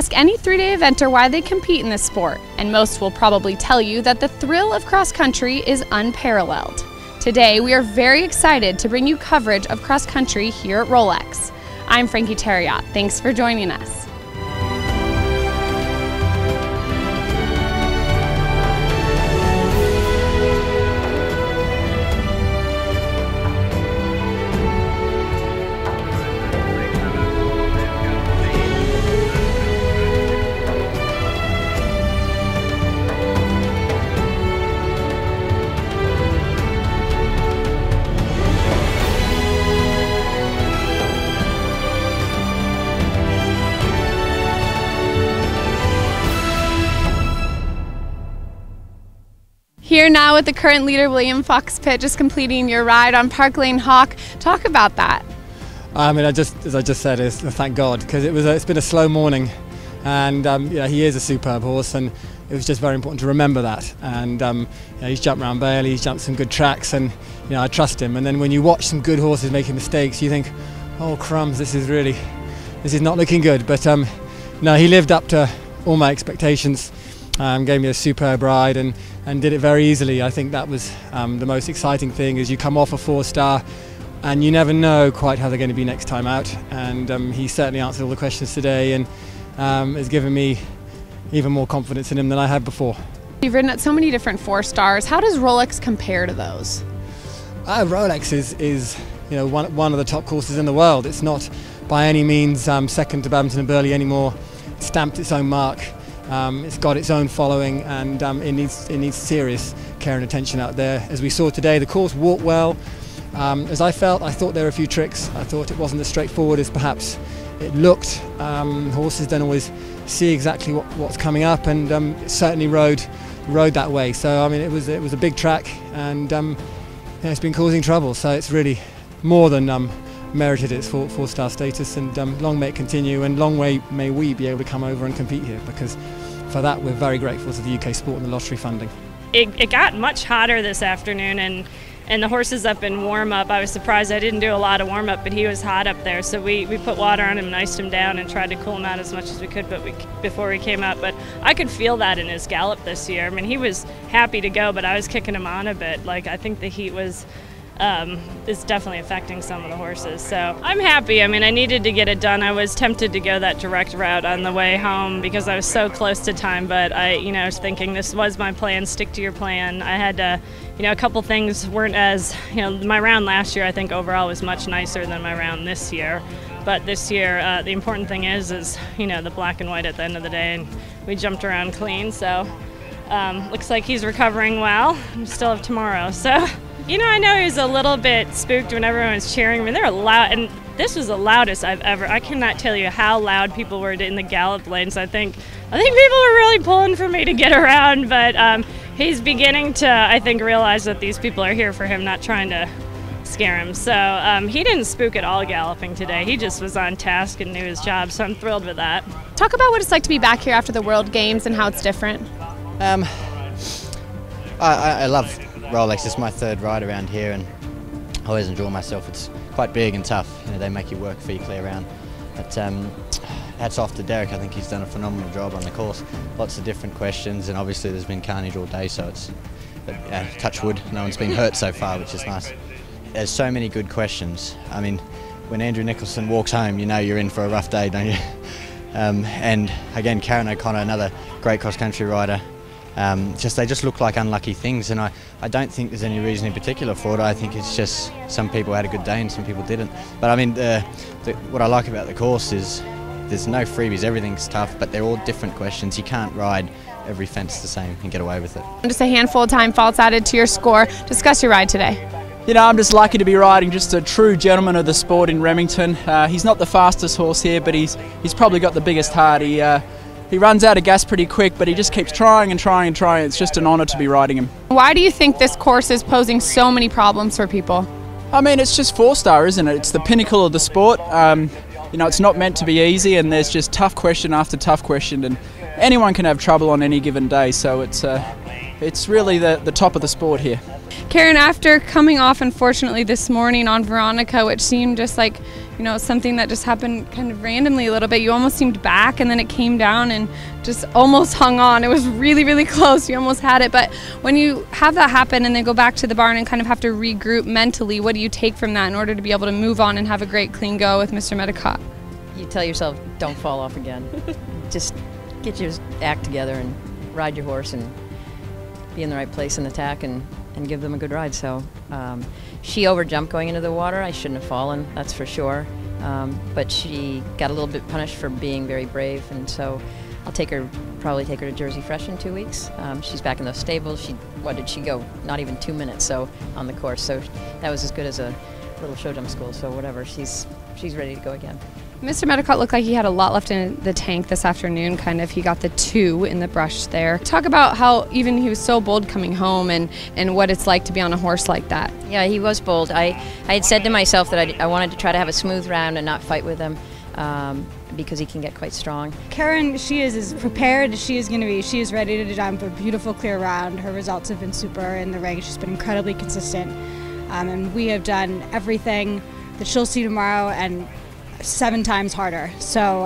Ask any three-day eventer why they compete in this sport, and most will probably tell you that the thrill of cross country is unparalleled. Today, we are very excited to bring you coverage of cross country here at Rolex. I'm Frankie Thieriot. Thanks for joining us. Here now with the current leader, William Fox-Pitt, just completing your ride on Park Lane Hawk. Talk about that. I mean, as I just said, thank God, because it's been a slow morning, and he is a superb horse, and it was just very important to remember that. And he's jumped around Bailey, he's jumped some good tracks, and I trust him. And then when you watch some good horses making mistakes, you think, oh crumbs, this is not looking good. But no, he lived up to all my expectations. Gave me a superb ride and did it very easily. I think that was the most exciting thing, is you come off a 4-star and you never know quite how they're going to be next time out, and he certainly answered all the questions today and has given me even more confidence in him than I had before. You've ridden at so many different 4-stars. How does Rolex compare to those? Rolex is one of the top courses in the world. It's not by any means second to Badminton and Burghley anymore. It's stamped its own mark. It's got its own following, and it needs serious care and attention out there. As we saw today, the course walked well. As I thought there were a few tricks. I thought it wasn't as straightforward as perhaps it looked. Horses don't always see exactly what's coming up, and it certainly rode that way. So I mean, it was a big track, and it's been causing trouble. So it's really more than merited its 4-star status, and long may it continue, and long may we be able to come over and compete here, because for that we're very grateful to the UK Sport and the lottery funding. It got much hotter this afternoon, and the horses up in warm-up, I was surprised I didn't do a lot of warm-up, but he was hot up there, so we put water on him and iced him down and tried to cool him out as much as we could before he came up. But I could feel that in his gallop this year. I mean, he was happy to go, but I was kicking him on a bit. Like, I think the heat is definitely affecting some of the horses. So I'm happy. I mean, I needed to get it done. I was tempted to go that direct route on the way home because I was so close to time, but I was thinking this was my plan, stick to your plan. I had to, a couple things weren't as, my round last year I think overall was much nicer than my round this year. But this year, the important thing is the black and white at the end of the day, and we jumped around clean. So looks like he's recovering well. We still have tomorrow. So. I know he was a little bit spooked when everyone was cheering. I mean, they were loud, and this was the loudest I've ever. I cannot tell you how loud people were in the gallop lanes. I think people were really pulling for me to get around, but he's beginning to, I think, realize that these people are here for him, not trying to scare him. So he didn't spook at all galloping today. He just was on task and knew his job, so I'm thrilled with that. Talk about what it's like to be back here after the World Games and how it's different. I love Rolex. It's my third ride around here, and I always enjoy myself. It's quite big and tough. They make you work for your clear round. But hats off to Derek. I think he's done a phenomenal job on the course. Lots of different questions, and obviously there's been carnage all day, so it's touch wood. No one's been hurt so far, which is nice. There's so many good questions. I mean, when Andrew Nicholson walks home, you know you're in for a rough day, don't you? And again, Karen O'Connor, another great cross-country rider. They just look like unlucky things, and I don't think there's any reason in particular for it. I think it's just some people had a good day and some people didn't. But I mean, what I like about the course is there's no freebies, everything's tough, but they're all different questions. You can't ride every fence the same and get away with it. Just a handful of time faults added to your score. Discuss your ride today. I'm just lucky to be riding just a true gentleman of the sport in Remington. He's not the fastest horse here, but he's probably got the biggest heart. He runs out of gas pretty quick, but he just keeps trying and trying and trying. It's just an honour to be riding him. Why do you think this course is posing so many problems for people? I mean, it's just 4-star, isn't it? It's the pinnacle of the sport. It's not meant to be easy, and there's just tough question after tough question, and anyone can have trouble on any given day. So it's really the top of the sport here. Karen, after coming off, unfortunately, this morning on Veronica, which seemed just like, you know, something that just happened kind of randomly a little bit, you almost seemed back and then it came down and just almost hung on. It was really, really close. You almost had it. But when you have that happen and then go back to the barn and kind of have to regroup mentally, what do you take from that in order to be able to move on and have a great clean go with Mr. Medicott? You tell yourself, don't fall off again. Just get your act together and ride your horse and be in the right place in the tack and give them a good ride. So she overjumped going into the water. I shouldn't have fallen, that's for sure. But she got a little bit punished for being very brave, and so I'll probably take her to Jersey Fresh in 2 weeks. She's back in those stables. What did she go? Not even 2 minutes so on the course. So that was as good as a little show jump school. So whatever, she's ready to go again. Mr. Medicott looked like he had a lot left in the tank this afternoon, kind of. He got the 2 in the brush there. Talk about how even he was so bold coming home and what it's like to be on a horse like that. Yeah, he was bold. I had said to myself that I wanted to try to have a smooth round and not fight with him because he can get quite strong. Karen, she is as prepared as she is going to be. She is ready to jump a beautiful clear round. Her results have been super in the ring. She's been incredibly consistent. And we have done everything that she'll see tomorrow and 7 times harder. So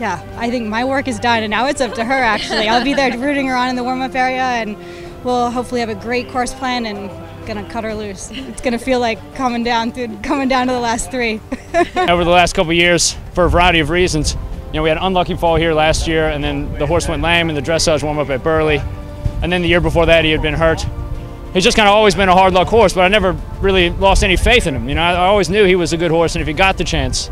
yeah, I think my work is done and now it's up to her actually. I'll be there rooting her on in the warm-up area and we'll hopefully have a great course plan and gonna cut her loose. It's gonna feel like coming down to the last 3. Over the last couple of years, for a variety of reasons, you know, we had an unlucky fall here last year and then the horse went lame in the dressage warm-up at Burley. And then the year before that he had been hurt. He's just kind of always been a hard luck horse, but I never really lost any faith in him. You know, I always knew he was a good horse, and if he got the chance,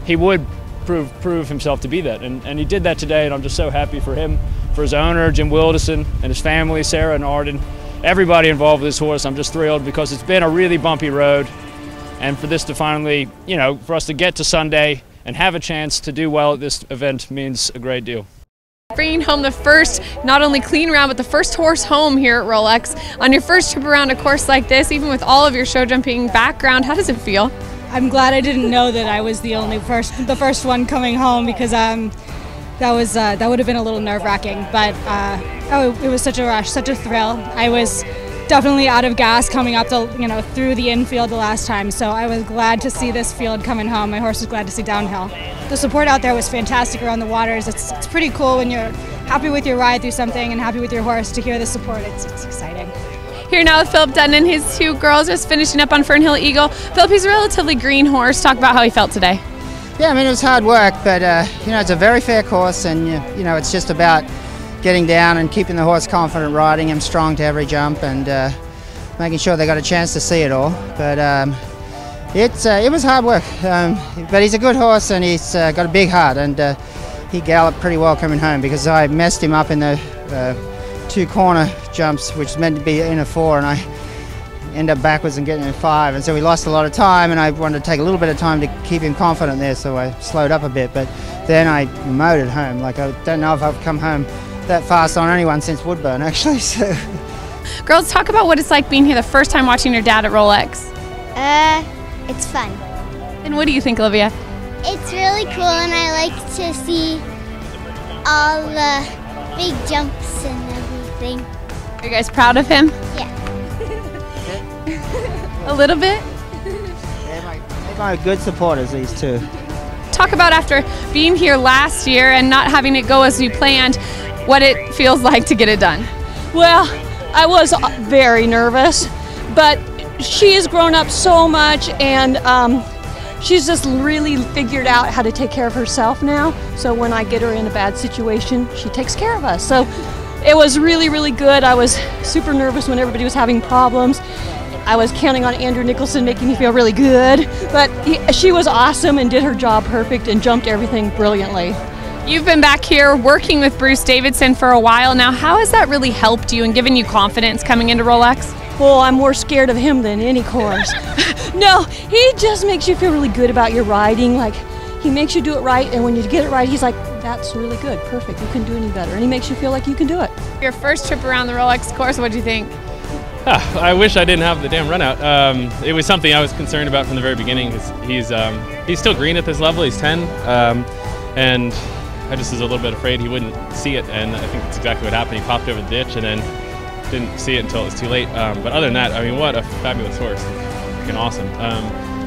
he would prove himself to be that. And he did that today, and I'm just so happy for him, for his owner, Jim Wilderson, and his family, Sarah and Arden, everybody involved with this horse. I'm just thrilled because it's been a really bumpy road, and for this to finally, you know, for us to get to Sunday and have a chance to do well at this event means a great deal. Bringing home the first, not only clean round, but the first horse home here at Rolex. On your first trip around a course like this, even with all of your show jumping background, how does it feel? I'm glad I didn't know that I was the first one coming home because that would have been a little nerve-wracking. But it was such a rush, such a thrill. I was definitely out of gas coming up through the infield the last time, so I was glad to see this field coming home. My horse was glad to see downhill. The support out there was fantastic around the waters. It's pretty cool when you're happy with your ride through something and happy with your horse to hear the support. It's exciting. Here now with Philip Dutton and his 2 girls just finishing up on Fernhill Eagle. Philip, he's a relatively green horse. Talk about how he felt today. Yeah, I mean, it was hard work, but you know, it's a very fair course, and you know, it's just about getting down and keeping the horse confident, riding him strong to every jump, and making sure they got a chance to see it all. But it was hard work, but he's a good horse and he's got a big heart, and he galloped pretty well coming home because I messed him up in the 2 corner jumps, which is meant to be in a 4, and I end up backwards and getting in 5, and so we lost a lot of time, and I wanted to take a little bit of time to keep him confident there, so I slowed up a bit, but then I motored home. Like, I don't know if I've come home that fast on anyone since Woodburn actually. So girls, talk about what it's like being here the first time watching your dad at Rolex. It's fun. And what do you think, Olivia? It's really cool, and I like to see all the big jumps and everything. Are you guys proud of him? Yeah. A little bit? they're my good supporters, these 2. Talk about after being here last year and not having it go as you planned, what it feels like to get it done. Well, I was very nervous, but she has grown up so much, and she's just really figured out how to take care of herself now. So when I get her in a bad situation, she takes care of us. So it was really, really good. I was super nervous when everybody was having problems. I was counting on Andrew Nicholson making me feel really good, but she was awesome and did her job perfect and jumped everything brilliantly. You've been back here working with Bruce Davidson for a while now. How has that really helped you and given you confidence coming into Rolex? Well, I'm more scared of him than any course. No, he just makes you feel really good about your riding. Like, he makes you do it right, and when you get it right, he's like, that's really good, perfect, you couldn't do any better. And he makes you feel like you can do it. Your first trip around the Rolex course, what do you think? I wish I didn't have the damn run out. It was something I was concerned about from the very beginning. He's still green at this level, he's 10, and I just was a little bit afraid he wouldn't see it, and I think that's exactly what happened. He popped over the ditch, and then didn't see it until it was too late. But other than that, I mean, what a fabulous horse. Freaking awesome.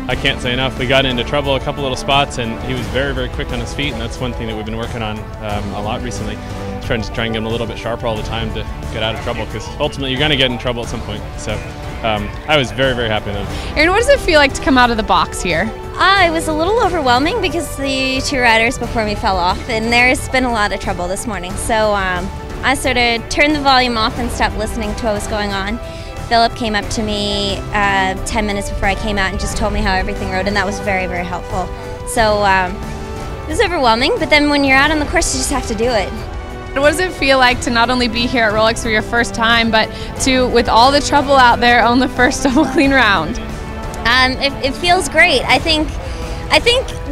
I can't say enough. We got into trouble a couple little spots, and he was very, very quick on his feet, and that's one thing that we've been working on a lot recently. Trying to get him a little bit sharper all the time to get out of trouble, because ultimately you're going to get in trouble at some point. So I was very, very happy with him. Erin, what does it feel like to come out of the box here? It was a little overwhelming because the two riders before me fell off, and there's been a lot of trouble this morning. So I sort of turned the volume off and stopped listening to what was going on. Philip came up to me 10 minutes before I came out and just told me how everything rode, and that was very, very helpful. So it was overwhelming, but then when you're out on the course, you just have to do it. What does it feel like to not only be here at Rolex for your first time, but to, with all the trouble out there, own the first double clean round? It feels great. I think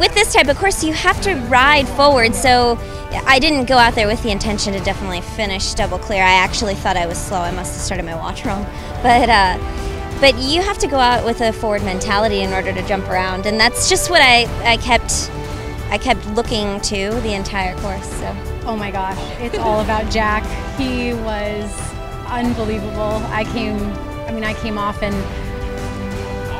with this type of course, you have to ride forward. So I didn't go out there with the intention to definitely finish double clear. I actually thought I was slow. I must have started my watch wrong. But you have to go out with a forward mentality in order to jump around, and that's just what I kept looking to the entire course. So. Oh my gosh, it's all about Jack. He was unbelievable. I came off, and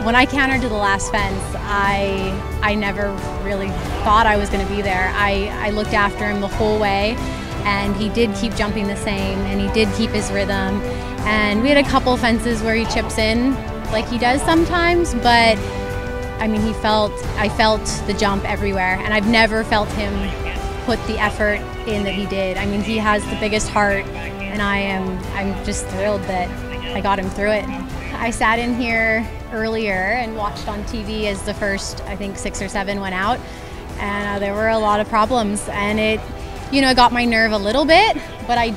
when I countered to the last fence, I never really thought I was going to be there. I looked after him the whole way, and he did keep jumping the same, and he did keep his rhythm. And we had a couple fences where he chips in like he does sometimes, but I mean, I felt the jump everywhere, and I've never felt him put the effort in that he did. I mean, he has the biggest heart, and I'm just thrilled that I got him through it. I sat in here earlier and watched on TV as the first, I think, 6 or 7 went out, and there were a lot of problems, and it got my nerve a little bit, but I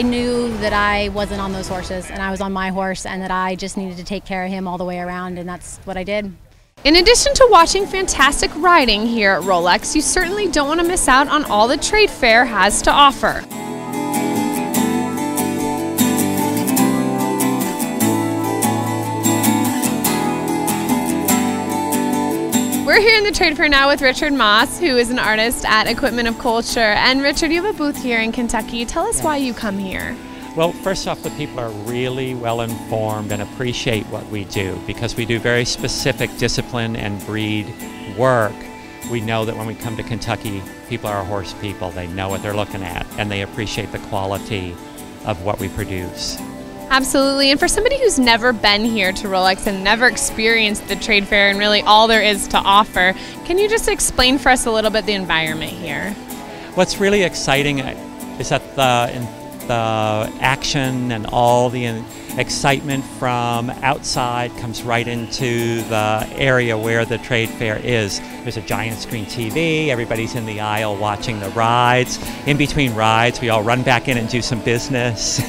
knew that I wasn't on those horses, and I was on my horse, and that I just needed to take care of him all the way around, and that's what I did. In addition to watching fantastic riding here at Rolex, you certainly don't want to miss out on all the trade fair has to offer. We're here in the trade fair now with Richard Moss, who is an artist at Equipment of Culture. And Richard, you have a booth here in Kentucky. Tell us why you come here. Well, first off, the people are really well informed and appreciate what we do, because we do very specific discipline and breed work. We know that when we come to Kentucky, people are horse people. They know what they're looking at, and they appreciate the quality of what we produce. Absolutely, and for somebody who's never been here to Rolex and never experienced the trade fair and really all there is to offer, can you just explain for us a little bit the environment here? What's really exciting is that the action and all the excitement from outside comes right into the area where the trade fair is. There's a giant screen TV, everybody's in the aisle watching the rides. In between rides, we all run back in and do some business.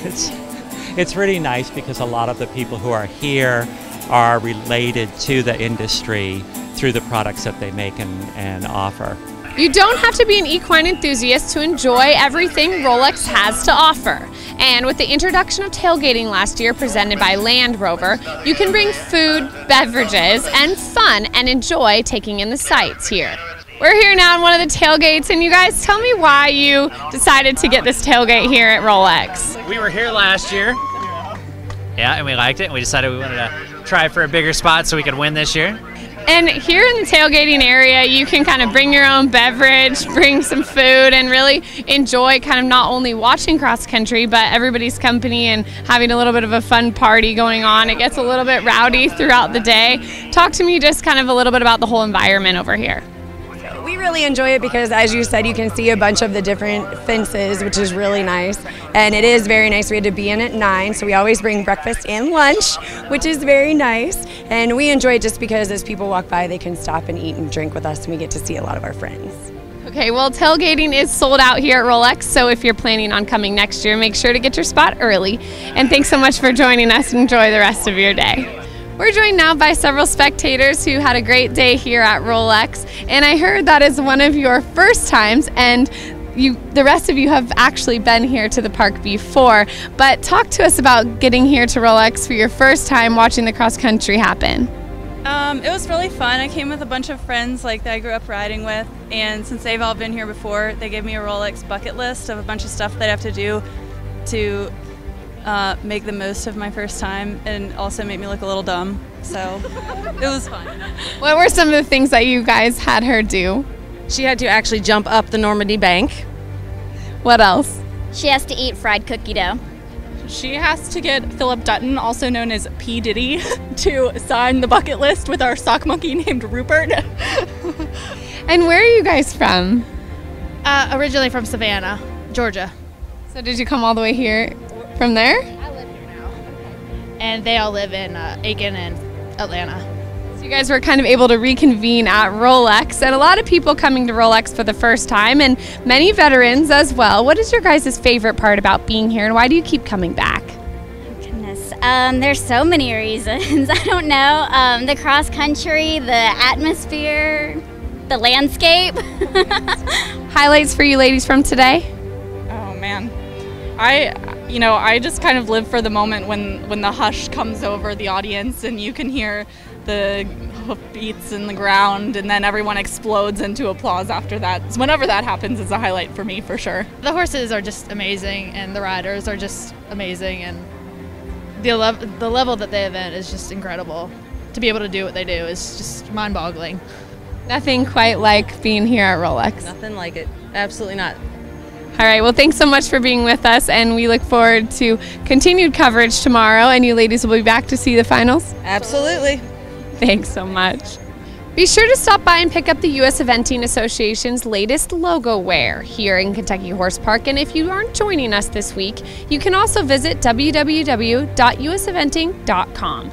It's really nice because a lot of the people who are here are related to the industry through the products that they make and offer. You don't have to be an equine enthusiast to enjoy everything Rolex has to offer. And with the introduction of tailgating last year presented by Land Rover, you can bring food, beverages, and fun and enjoy taking in the sights here. We're here now in one of the tailgates, and you guys tell me why you decided to get this tailgate here at Rolex. We were here last year, yeah, and we liked it, and we decided we wanted to try for a bigger spot so we could win this year. And here in the tailgating area, you can kind of bring your own beverage, bring some food, and really enjoy kind of not only watching cross country, but everybody's company and having a little bit of a fun party going on. It gets a little bit rowdy throughout the day. Talk to me just kind of a little bit about the whole environment over here. We really enjoy it because, as you said, you can see a bunch of the different fences, which is really nice. And it is very nice. We had to be in at 9, so we always bring breakfast and lunch, which is very nice. And we enjoy it just because as people walk by, they can stop and eat and drink with us, and we get to see a lot of our friends. Okay, well, tailgating is sold out here at Rolex, so if you're planning on coming next year, make sure to get your spot early. And thanks so much for joining us. Enjoy the rest of your day. We're joined now by several spectators who had a great day here at Rolex, and I heard that is one of your first times, and the rest of you have actually been here to the park before. But talk to us about getting here to Rolex for your first time watching the cross country happen. It was really fun. I came with a bunch of friends that I grew up riding with, and since they've all been here before, they gave me a Rolex bucket list of a bunch of stuff that I have to do to make the most of my first time and also make me look a little dumb. So it was fun. What were some of the things that you guys had her do? She had to actually jump up the Normandy bank. What else? She has to eat fried cookie dough. She has to get Philip Dutton, also known as P. Diddy, to sign the bucket list with our sock monkey named Rupert. And where are you guys from? Originally from Savannah, Georgia. So did you come all the way here from there? I live here now. And they all live in Aiken and Atlanta. So you guys were kind of able to reconvene at Rolex, and a lot of people coming to Rolex for the first time, and many veterans as well. What is your guys' favorite part about being here, and why do you keep coming back? Goodness, there's so many reasons. I don't know. The cross country, the atmosphere, the landscape. Highlights for you ladies from today? Oh man, I just kind of live for the moment when the hush comes over the audience and you can hear the hoof beats in the ground, and then everyone explodes into applause after that. So whenever that happens, it's a highlight for me for sure. The horses are just amazing, and the riders are just amazing, and the level that they event is just incredible. To be able to do what they do is just mind-boggling. Nothing quite like being here at Rolex. Nothing like it. Absolutely not. All right, well, thanks so much for being with us, and we look forward to continued coverage tomorrow, and you ladies will be back to see the finals? Absolutely. Thanks so much. Be sure to stop by and pick up the U.S. Eventing Association's latest logo wear here in Kentucky Horse Park, and if you aren't joining us this week, you can also visit www.useventing.com.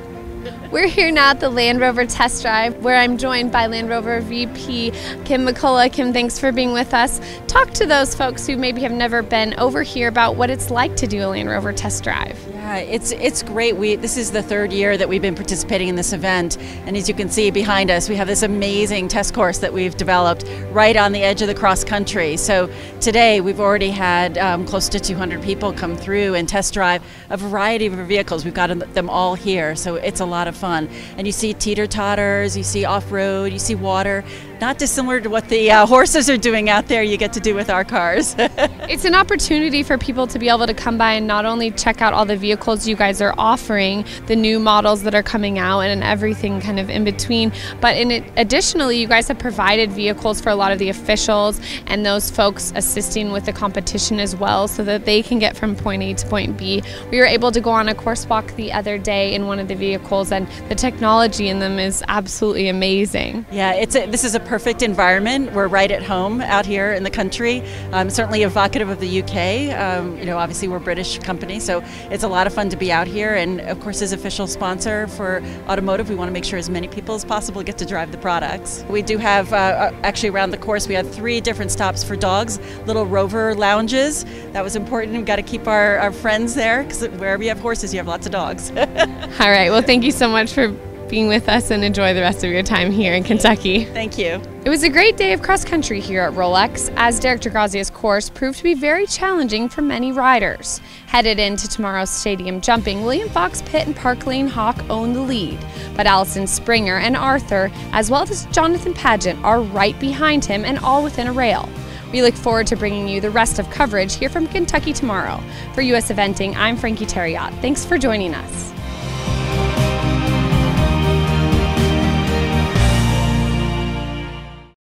We're here now at the Land Rover test drive, where I'm joined by Land Rover VP Kim McCullough. Kim, thanks for being with us. Talk to those folks who maybe have never been over here about what it's like to do a Land Rover test drive. Yeah, it's great. This is the third year that we've been participating in this event, and as you can see behind us, we have this amazing test course that we've developed right on the edge of the cross country. So today we've already had close to 200 people come through and test drive a variety of vehicles. We've got them all here, so it's a lot of fun. And you see teeter-totters, you see off-road, you see water. Not dissimilar to what the horses are doing out there, you get to do with our cars. It's an opportunity for people to be able to come by and not only check out all the vehicles you guys are offering, the new models that are coming out and everything kind of in between, but additionally you guys have provided vehicles for a lot of the officials and those folks assisting with the competition as well, so that they can get from point A to point B. We were able to go on a course walk the other day in one of the vehicles, and the technology in them is absolutely amazing. Yeah, this is a perfect environment. We're right at home out here in the country. Certainly evocative of the UK. Obviously we're a British company, so it's a lot of fun to be out here. And of course, as official sponsor for automotive, we want to make sure as many people as possible get to drive the products. We do have actually around the course, we had 3 different stops for dogs, little rover lounges. That was important. We've got to keep our friends there, because wherever you have horses, you have lots of dogs. All right. Well, thank you so much for being with us, and enjoy the rest of your time here in Kentucky. Thank you. It was a great day of cross country here at Rolex, as Derek di Grazia's course proved to be very challenging for many riders. Headed into tomorrow's stadium jumping, William Fox Pitt and Park Lane Hawk own the lead, but Allison Springer and Arthur, as well as Jonathan Pageant, are right behind him and all within a rail. We look forward to bringing you the rest of coverage here from Kentucky tomorrow. For U.S. Eventing, I'm Frankie Thieriot. Thanks for joining us.